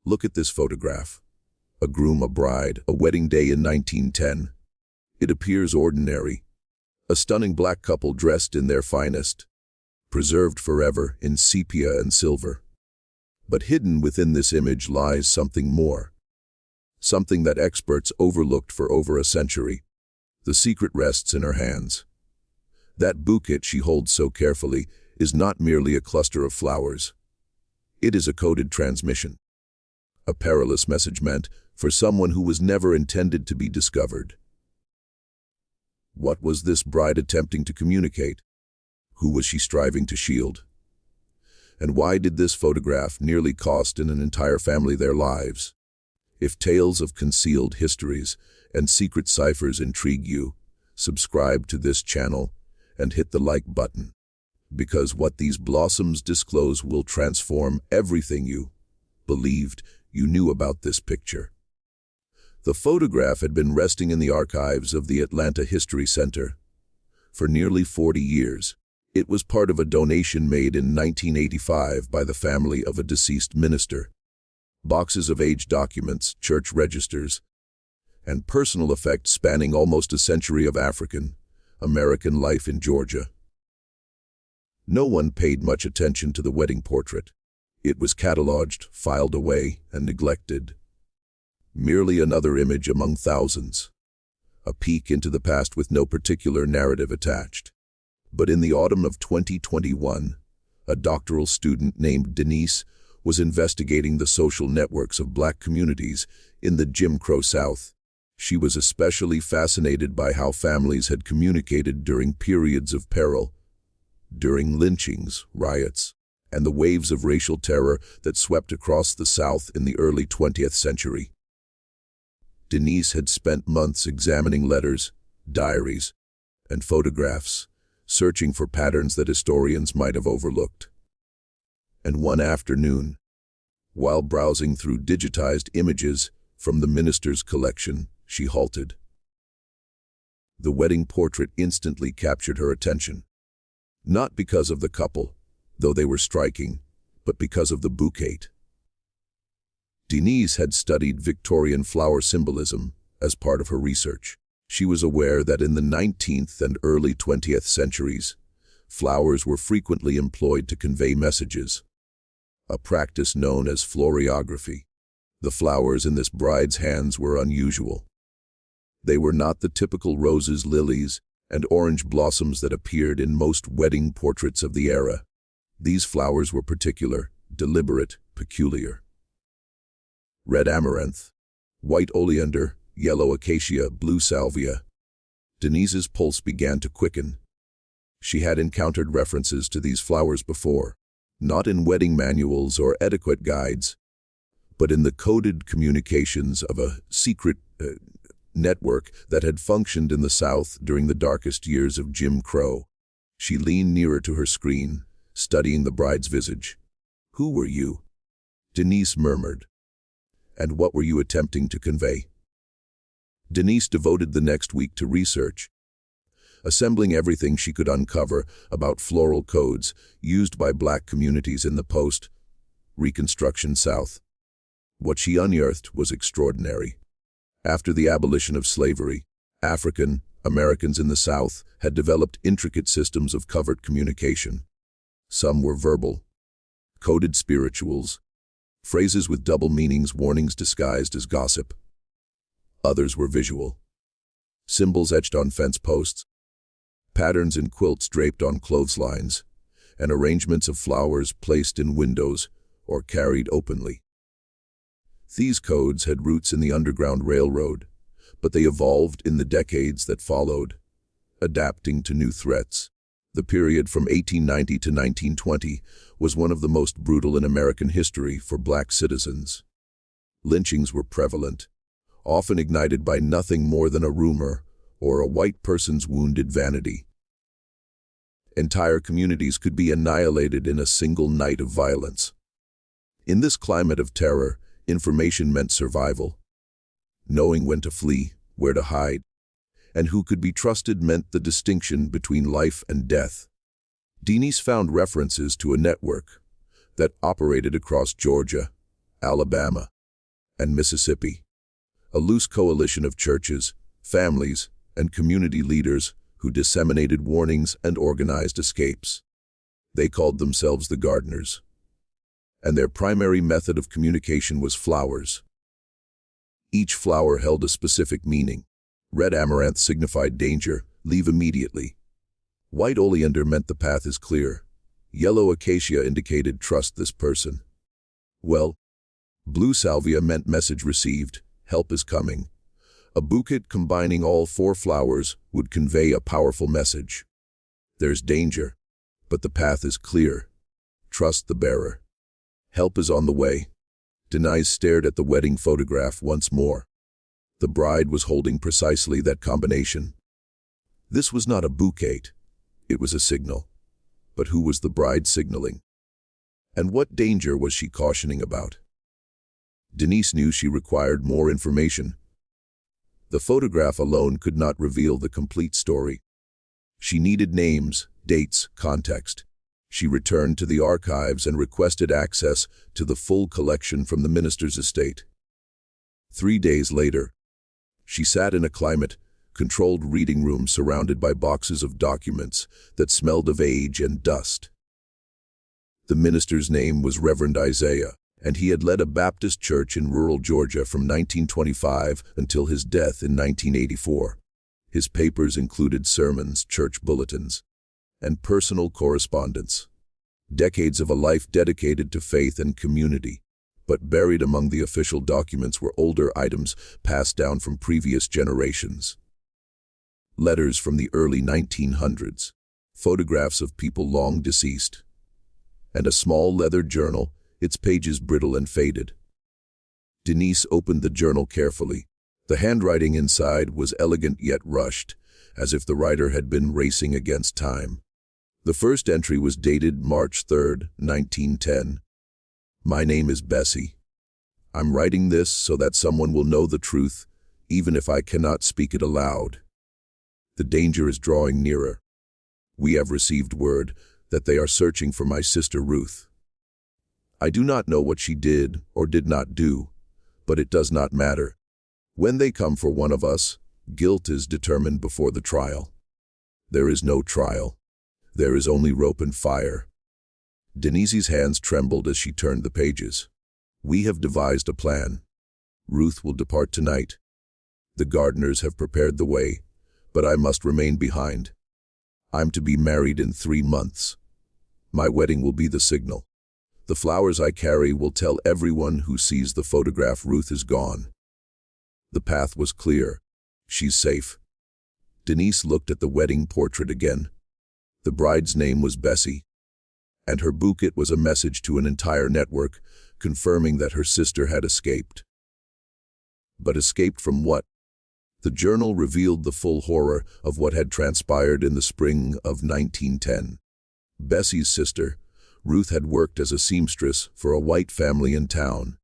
Look at this photograph. A groom, a bride, a wedding day in 1910. It appears ordinary. A stunning black couple dressed in their finest, preserved forever in sepia and silver. But hidden within this image lies something more. Something that experts overlooked for over a century. The secret rests in her hands. That bouquet she holds so carefully is not merely a cluster of flowers. It is a coded transmission. A perilous message meant for someone who was never intended to be discovered. What was this bride attempting to communicate? Who was she striving to shield? And why did this photograph nearly cost an entire family their lives? If tales of concealed histories and secret ciphers intrigue you, subscribe to this channel and hit the like button, because what these blossoms disclose will transform everything you believed you knew about this picture. The photograph had been resting in the archives of the Atlanta History Center for nearly 40 years. It was part of a donation made in 1985 by the family of a deceased minister. Boxes of age documents, church registers, and personal effects spanning almost a century of African-American life in Georgia. No one paid much attention to the wedding portrait. It was cataloged, filed away, and neglected. Merely another image among thousands. A peek into the past with no particular narrative attached. But in the autumn of 2021, a doctoral student named Denise was investigating the social networks of Black communities in the Jim Crow South. She was especially fascinated by how families had communicated during periods of peril, during lynchings, riots, and the waves of racial terror that swept across the South in the early 20th century. Denise had spent months examining letters, diaries, and photographs, searching for patterns that historians might have overlooked. And one afternoon, while browsing through digitized images from the minister's collection, she halted. The wedding portrait instantly captured her attention. Not because of the couple, though they were striking, but because of the bouquet. Denise had studied Victorian flower symbolism as part of her research. She was aware that in the 19th and early 20th centuries, flowers were frequently employed to convey messages, a practice known as florography. The flowers in this bride's hands were unusual. They were not the typical roses, lilies, and orange blossoms that appeared in most wedding portraits of the era. These flowers were particular, deliberate, peculiar. Red amaranth, white oleander, yellow acacia, blue salvia. Denise's pulse began to quicken. She had encountered references to these flowers before, not in wedding manuals or etiquette guides, but in the coded communications of a secret network that had functioned in the South during the darkest years of Jim Crow. She leaned nearer to her screen, studying the bride's visage. "Who were you?" Denise murmured. "And what were you attempting to convey?" Denise devoted the next week to research, assembling everything she could uncover about floral codes used by Black communities in the post-Reconstruction South. What she unearthed was extraordinary. After the abolition of slavery, African Americans in the South had developed intricate systems of covert communication. Some were verbal, coded spirituals, phrases with double meanings, warnings disguised as gossip. Others were visual, symbols etched on fence posts, patterns in quilts draped on clotheslines, and arrangements of flowers placed in windows or carried openly. These codes had roots in the Underground Railroad, but they evolved in the decades that followed, adapting to new threats. The period from 1890 to 1920 was one of the most brutal in American history for Black citizens. Lynchings were prevalent, often ignited by nothing more than a rumor or a white person's wounded vanity. Entire communities could be annihilated in a single night of violence. In this climate of terror, information meant survival. Knowing when to flee, where to hide, and who could be trusted meant the distinction between life and death. Denise found references to a network that operated across Georgia, Alabama, and Mississippi. A loose coalition of churches, families, and community leaders who disseminated warnings and organized escapes. They called themselves the gardeners, and their primary method of communication was flowers. Each flower held a specific meaning. Red amaranth signified danger, leave immediately. White oleander meant the path is clear. Yellow acacia indicated trust this person. Well, blue salvia meant message received, help is coming. A bouquet combining all 4 flowers would convey a powerful message. There's danger, but the path is clear. Trust the bearer. Help is on the way. Denise stared at the wedding photograph once more. The bride was holding precisely that combination. This was not a bouquet. It was a signal. But who was the bride signaling? And what danger was she cautioning about? Denise knew she required more information. The photograph alone could not reveal the complete story. She needed names, dates, context. She returned to the archives and requested access to the full collection from the minister's estate. 3 days later, she sat in a climate-controlled reading room surrounded by boxes of documents that smelled of age and dust. The minister's name was Reverend Isaiah, and he had led a Baptist church in rural Georgia from 1925 until his death in 1984. His papers included sermons, church bulletins, and personal correspondence. Decades of a life dedicated to faith and community, but buried among the official documents were older items passed down from previous generations. Letters from the early 1900s, photographs of people long deceased, and a small leather journal, its pages brittle and faded. Denise opened the journal carefully. The handwriting inside was elegant yet rushed, as if the writer had been racing against time. The first entry was dated March 3, 1910. My name is Bessie. I'm writing this so that someone will know the truth, even if I cannot speak it aloud. The danger is drawing nearer. We have received word that they are searching for my sister Ruth. I do not know what she did or did not do, but it does not matter. When they come for one of us, guilt is determined before the trial. There is no trial. There is only rope and fire. Denise's hands trembled as she turned the pages. We have devised a plan. Ruth will depart tonight. The gardeners have prepared the way, but I must remain behind. I'm to be married in 3 months. My wedding will be the signal. The flowers I carry will tell everyone who sees the photograph Ruth is gone. The path was clear. She's safe. Denise looked at the wedding portrait again. The bride's name was Bessie, and her bouquet was a message to an entire network, confirming that her sister had escaped. But escaped from what? The journal revealed the full horror of what had transpired in the spring of 1910. Bessie's sister, Ruth, had worked as a seamstress for a white family in town,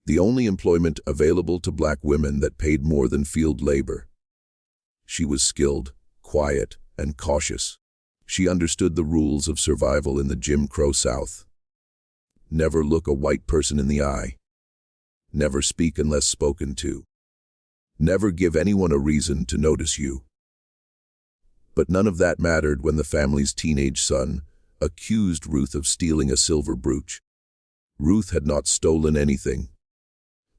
the only employment available to black women that paid more than field labor. She was skilled, quiet, and cautious. She understood the rules of survival in the Jim Crow South. Never look a white person in the eye. Never speak unless spoken to. Never give anyone a reason to notice you. But none of that mattered when the family's teenage son accused Ruth of stealing a silver brooch. Ruth had not stolen anything.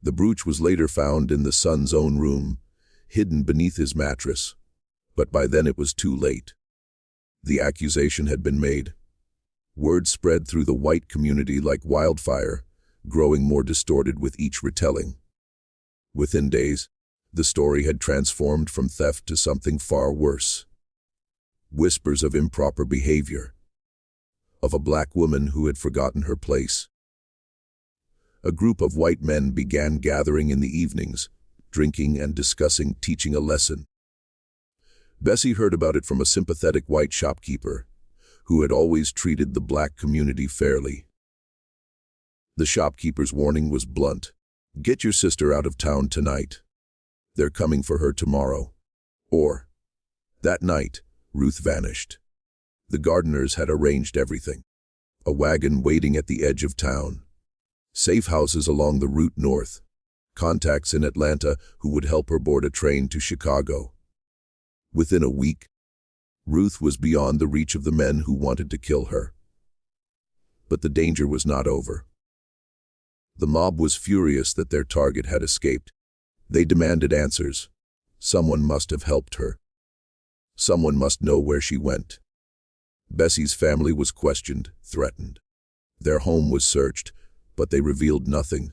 The brooch was later found in the son's own room, hidden beneath his mattress. But by then it was too late. The accusation had been made. Word spread through the white community like wildfire, growing more distorted with each retelling. Within days, the story had transformed from theft to something far worse. Whispers of improper behavior, of a black woman who had forgotten her place. A group of white men began gathering in the evenings, drinking and discussing teaching a lesson. Bessie heard about it from a sympathetic white shopkeeper, who had always treated the black community fairly. The shopkeeper's warning was blunt. Get your sister out of town tonight. They're coming for her tomorrow. Or, that night, Ruth vanished. The gardeners had arranged everything. A wagon waiting at the edge of town. safe houses along the route north, contacts in Atlanta who would help her board a train to Chicago. Within a week, Ruth was beyond the reach of the men who wanted to kill her. But the danger was not over. The mob was furious that their target had escaped. They demanded answers. Someone must have helped her. Someone must know where she went. Bessie's family was questioned, threatened. Their home was searched, but they revealed nothing.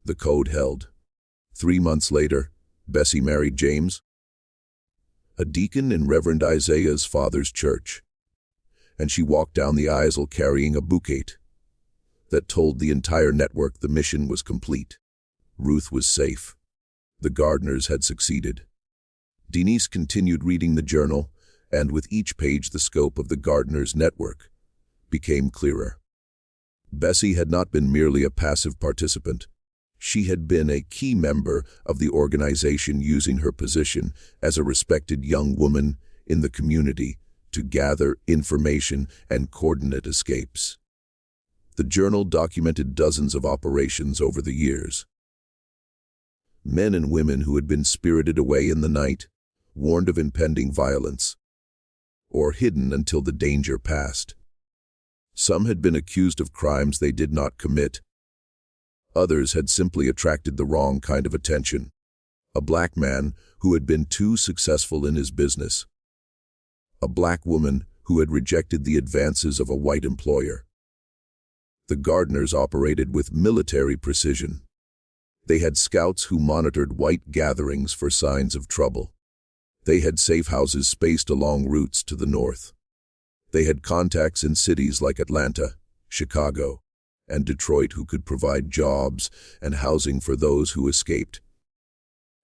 The code held. 3 months later, Bessie married James, a deacon in Reverend Isaiah's father's church, and she walked down the aisle carrying a bouquet that told the entire network the mission was complete. Ruth was safe. The Gardners had succeeded. Denise continued reading the journal, and with each page the scope of the Gardners' network became clearer. Bessie had not been merely a passive participant. She had been a key member of the organization, using her position as a respected young woman in the community to gather information and coordinate escapes. The journal documented dozens of operations over the years. Men and women who had been spirited away in the night, warned of impending violence, or hidden until the danger passed. Some had been accused of crimes they did not commit. Others had simply attracted the wrong kind of attention. A black man who had been too successful in his business. A black woman who had rejected the advances of a white employer. The Gardners operated with military precision. They had scouts who monitored white gatherings for signs of trouble. They had safe houses spaced along routes to the north. They had contacts in cities like Atlanta, Chicago, and Detroit who could provide jobs and housing for those who escaped.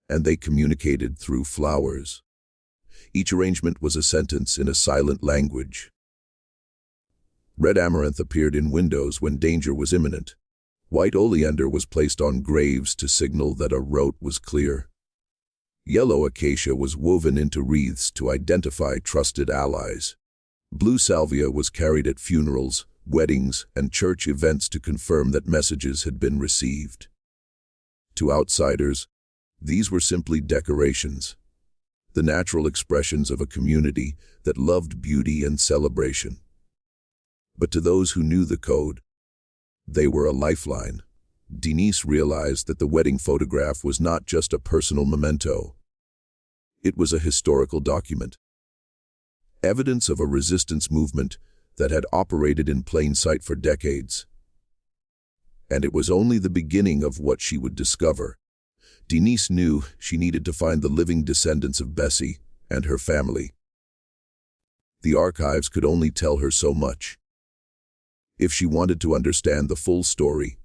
And they communicated through flowers. Each arrangement was a sentence in a silent language. Red amaranth appeared in windows when danger was imminent. White oleander was placed on graves to signal that a route was clear. Yellow acacia was woven into wreaths to identify trusted allies. Blue salvia was carried at funerals, weddings, and church events to confirm that messages had been received. To outsiders, these were simply decorations, the natural expressions of a community that loved beauty and celebration. But to those who knew the code, they were a lifeline. Denise realized that the wedding photograph was not just a personal memento. It was a historical document. Evidence of a resistance movement that had operated in plain sight for decades. And it was only the beginning of what she would discover. Denise knew she needed to find the living descendants of Bessie and her family. The archives could only tell her so much. If she wanted to understand the full story,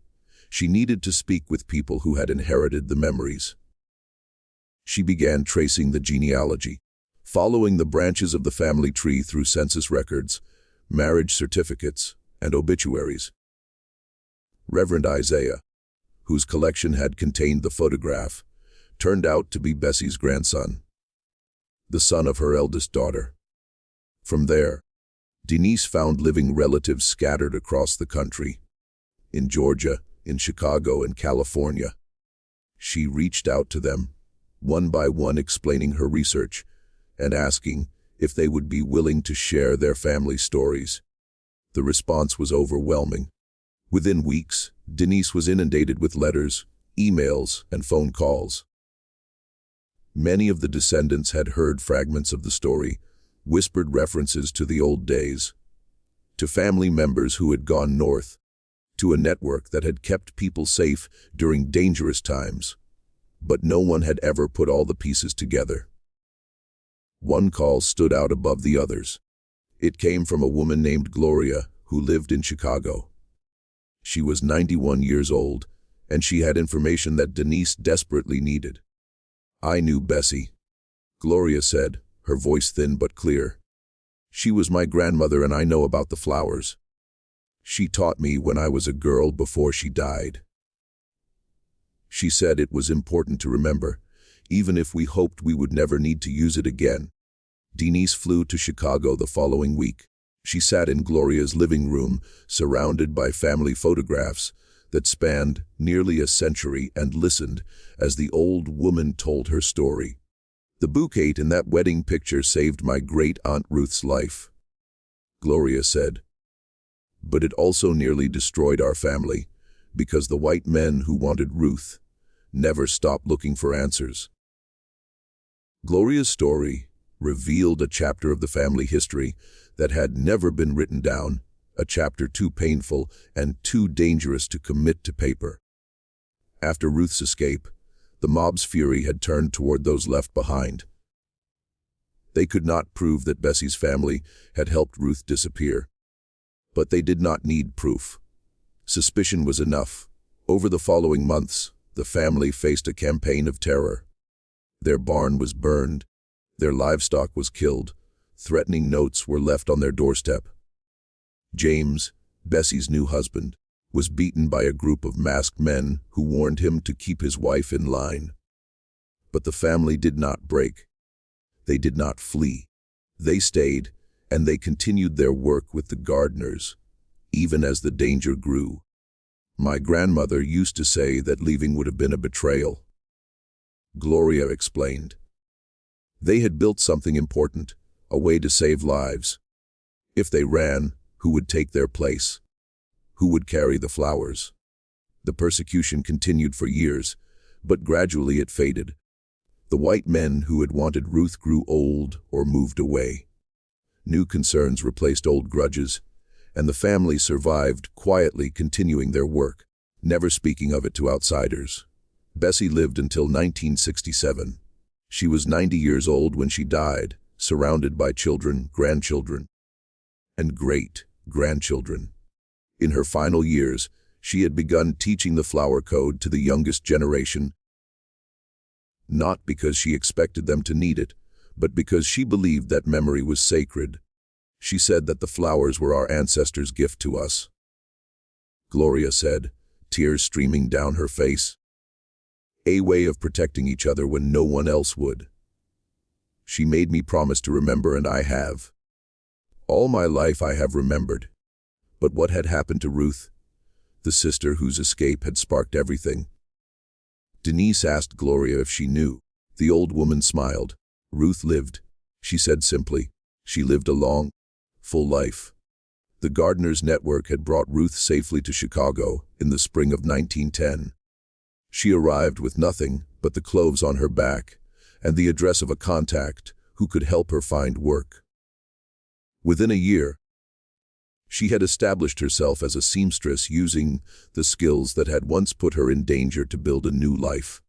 she needed to speak with people who had inherited the memories. She began tracing the genealogy, following the branches of the family tree through census records, marriage certificates, and obituaries. Reverend Isaiah, whose collection had contained the photograph, turned out to be Bessie's grandson, the son of her eldest daughter. From there, Denise found living relatives scattered across the country, in Georgia, in Chicago, and California. She reached out to them, one by one, explaining her research and asking if they would be willing to share their family stories. The response was overwhelming. Within weeks, Denise was inundated with letters, emails, and phone calls. Many of the descendants had heard fragments of the story, whispered references to the old days, to family members who had gone north, to a network that had kept people safe during dangerous times. But no one had ever put all the pieces together. One call stood out above the others. It came from a woman named Gloria who lived in Chicago. She was 91 years old, and she had information that Denise desperately needed. "I knew Bessie," Gloria said, her voice thin but clear. "She was my grandmother, and I know about the flowers. She taught me when I was a girl before she died. She said it was important to remember, even if we hoped we would never need to use it again." Denise flew to Chicago the following week. She sat in Gloria's living room, surrounded by family photographs that spanned nearly a century and listened as the old woman told her story. The bouquet in that wedding picture saved my great-aunt Ruth's life, Gloria said. But it also nearly destroyed our family, because the white men who wanted Ruth never stopped looking for answers. Gloria's story revealed a chapter of the family history that had never been written down, a chapter too painful and too dangerous to commit to paper. After Ruth's escape, the mob's fury had turned toward those left behind. They could not prove that Bessie's family had helped Ruth disappear. But they did not need proof. Suspicion was enough. Over the following months, the family faced a campaign of terror. Their barn was burned. Their livestock was killed. Threatening notes were left on their doorstep. James, Bessie's new husband, was beaten by a group of masked men who warned him to keep his wife in line. But the family did not break. They did not flee. They stayed, and they continued their work with the gardeners, even as the danger grew. My grandmother used to say that leaving would have been a betrayal. Gloria explained. They had built something important, a way to save lives. If they ran, who would take their place? Who would carry the flowers? The persecution continued for years, but gradually it faded. The white men who had wanted Ruth grew old or moved away. New concerns replaced old grudges, and the family survived quietly, continuing their work, never speaking of it to outsiders. Bessie lived until 1967. She was 90 years old when she died, surrounded by children, grandchildren, and great-grandchildren. In her final years, she had begun teaching the flower code to the youngest generation, not because she expected them to need it, but because she believed that memory was sacred. She said that the flowers were our ancestors' gift to us. Gloria said, tears streaming down her face. A way of protecting each other when no one else would. She made me promise to remember, and I have. All my life I have remembered. But what had happened to Ruth, the sister whose escape had sparked everything? Denise asked Gloria if she knew. The old woman smiled. Ruth lived, she said simply. She lived a long, full life. The Gardeners' Network had brought Ruth safely to Chicago in the spring of 1910. She arrived with nothing but the clothes on her back and the address of a contact who could help her find work. Within a year, she had established herself as a seamstress, using the skills that had once put her in danger to build a new life.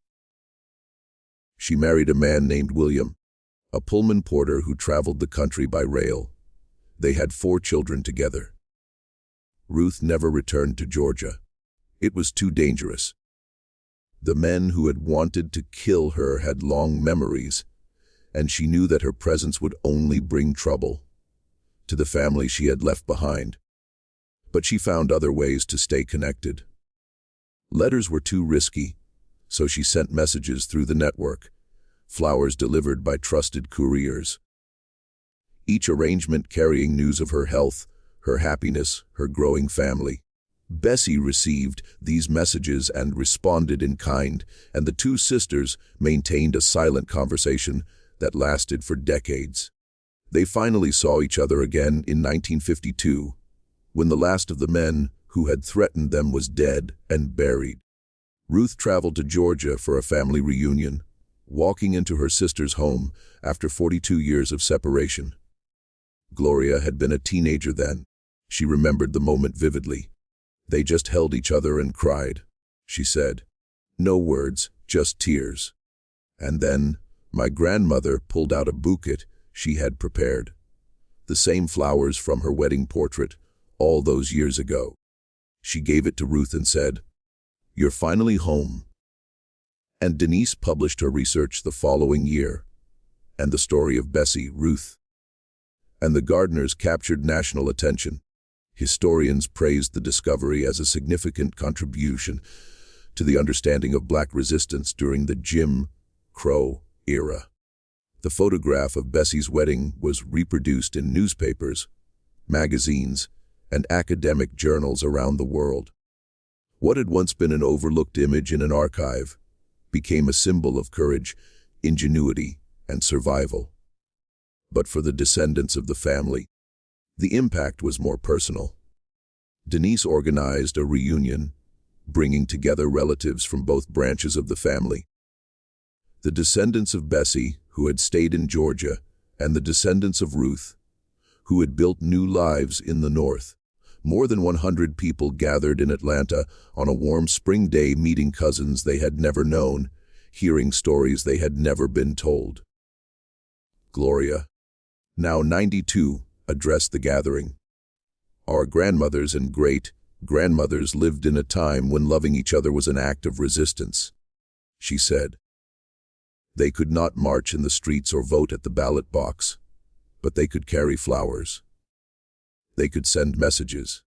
She married a man named William, a Pullman porter who traveled the country by rail. They had 4 children together. Ruth never returned to Georgia. It was too dangerous. The men who had wanted to kill her had long memories, and she knew that her presence would only bring trouble to the family she had left behind. But she found other ways to stay connected. Letters were too risky, so she sent messages through the network, flowers delivered by trusted couriers. Each arrangement carrying news of her health, her happiness, her growing family. Bessie received these messages and responded in kind, and the 2 sisters maintained a silent conversation that lasted for decades. They finally saw each other again in 1952, when the last of the men who had threatened them was dead and buried. Ruth traveled to Georgia for a family reunion, walking into her sister's home after 42 years of separation. Gloria had been a teenager then. She remembered the moment vividly. They just held each other and cried, she said. No words, just tears. And then, my grandmother pulled out a bouquet she had prepared. The same flowers from her wedding portrait, all those years ago. She gave it to Ruth and said, "You're finally home." And Denise published her research the following year, and the story of Bessie, Ruth, and the gardeners captured national attention. Historians praised the discovery as a significant contribution to the understanding of Black resistance during the Jim Crow era. The photograph of Bessie's wedding was reproduced in newspapers, magazines, and academic journals around the world. What had once been an overlooked image in an archive became a symbol of courage, ingenuity, and survival. But for the descendants of the family, the impact was more personal. Denise organized a reunion, bringing together relatives from both branches of the family. The descendants of Bessie, who had stayed in Georgia, and the descendants of Ruth, who had built new lives in the North. More than 100 people gathered in Atlanta on a warm spring day, meeting cousins they had never known, hearing stories they had never been told. Gloria, now 92, addressed the gathering. Our grandmothers and great-grandmothers lived in a time when loving each other was an act of resistance, she said. They could not march in the streets or vote at the ballot box, but they could carry flowers. They could send messages.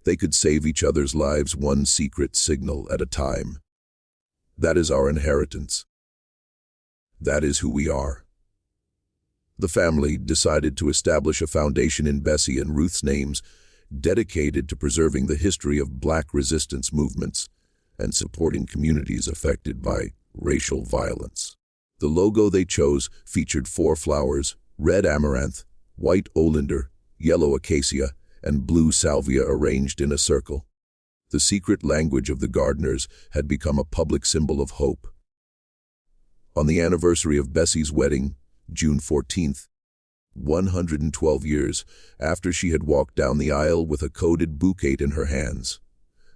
They could save each other's lives one secret signal at a time. That is our inheritance. That is who we are. The family decided to establish a foundation in Bessie and Ruth's names, dedicated to preserving the history of Black resistance movements and supporting communities affected by racial violence. The logo they chose featured 4 flowers: red amaranth, white oleander, yellow acacia, and blue salvia arranged in a circle. The secret language of the gardeners had become a public symbol of hope. On the anniversary of Bessie's wedding, June 14th, 112 years after she had walked down the aisle with a coded bouquet in her hands,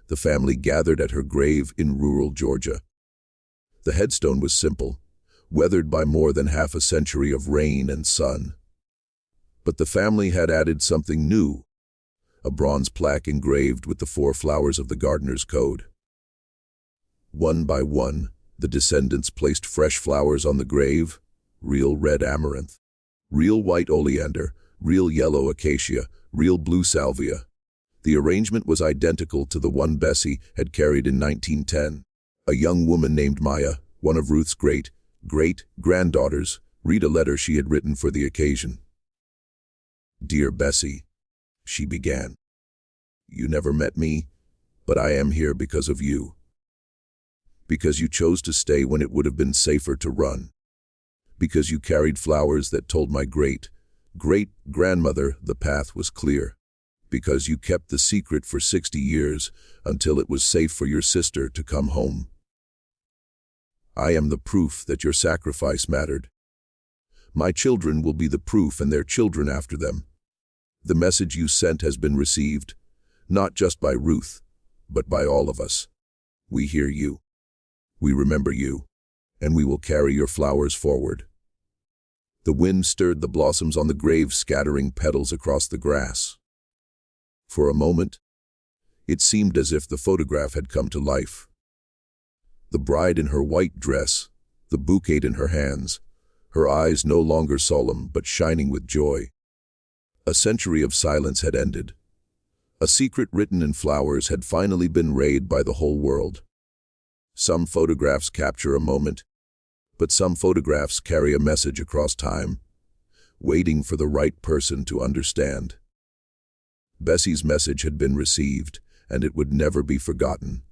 the family gathered at her grave in rural Georgia. The headstone was simple, weathered by more than half a century of rain and sun. But the family had added something new, a bronze plaque engraved with the 4 flowers of the gardener's code. One by one, the descendants placed fresh flowers on the grave: real red amaranth, real white oleander, real yellow acacia, real blue salvia. The arrangement was identical to the one Bessie had carried in 1910. A young woman named Maya, one of Ruth's great-granddaughters, read a letter she had written for the occasion. "Dear Bessie," she began, "you never met me, but I am here because of you. Because you chose to stay when it would have been safer to run. Because you carried flowers that told my great-grandmother the path was clear. Because you kept the secret for 60 years until it was safe for your sister to come home. I am the proof that your sacrifice mattered. My children will be the proof, and their children after them. The message you sent has been received, not just by Ruth, but by all of us. We hear you. We remember you, and we will carry your flowers forward." The wind stirred the blossoms on the grave, scattering petals across the grass. For a moment, it seemed as if the photograph had come to life. The bride in her white dress, the bouquet in her hands, her eyes no longer solemn but shining with joy. A century of silence had ended. A secret written in flowers had finally been read by the whole world. Some photographs capture a moment, but some photographs carry a message across time, waiting for the right person to understand. Bessie's message had been received, and it would never be forgotten.